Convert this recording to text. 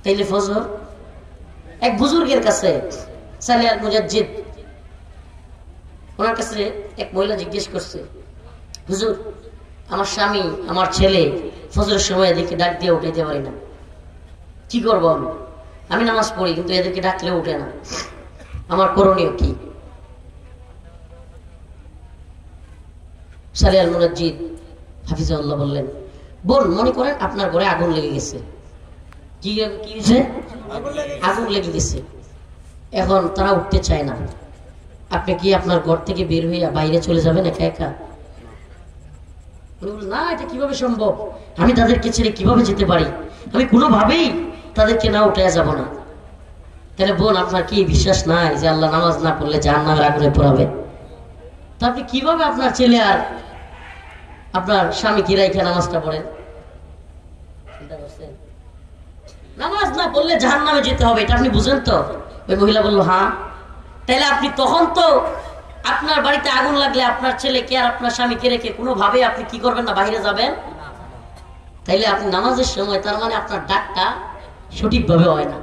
তাইলে ফজর এক বুজুর্গের কাছে সালে আল মুজাদ্দিদ ওনার কাছে এক মহিলা জিজ্ঞেস করছে, হুজুর আমার স্বামী আমার ছেলে ফজরের সময় এদেরকে ডাক দিয়ে উঠাইতে পারি না, কি করবো আমি নামাজ পড়ি কিন্তু এদেরকে ডাকলে উঠে না, আমার করণীয় কি? সালে আল মুজাদ্দিদ হাফিজাহুল্লাহ বললেন, বোন মনে করেন আপনার ঘরে আগুন লেগে গেছে। কি হয়েছে? আগুন লেগে গেছে। এখন তারা উঠতে চায় না, আপনি কি আপনার ঘর থেকে বের হইয়া বাইরে চলে যাবেন একা একা? না, এটা কিভাবে সম্ভব, আমি তাদেরকে ছেড়ে কিভাবে যেতে পারি, আমি কোনোভাবেই তাদেরকে না উঠে যাব না। তাহলে বোন আপনার কি বিশ্বাস নাই যে আল্লাহ নামাজ না পড়লে জাহান্নামের আগুনে পোড়াবে? তো আপনি কিভাবে আপনার ছেলে আর আপনার স্বামী কি রাইখা নামাজটা পড়েন? চিন্তা করছেন? নামাজ না পড়লে জাহান্নামে যেতে হবে, এটা আপনি বুঝেন তো? ওই মহিলা বলল হ্যাঁ। তাইলে আপনি তখন তো আপনার বাড়িতে আগুন লাগলে আপনার ছেলেকে আর আপনার স্বামীকে রেখে কোনোভাবে আপনি কি করবেন না, বাইরে যাবেন? তাইলে আপনি নামাজের সময় তার মানে আপনার ডাকটা সঠিকভাবে হয় না।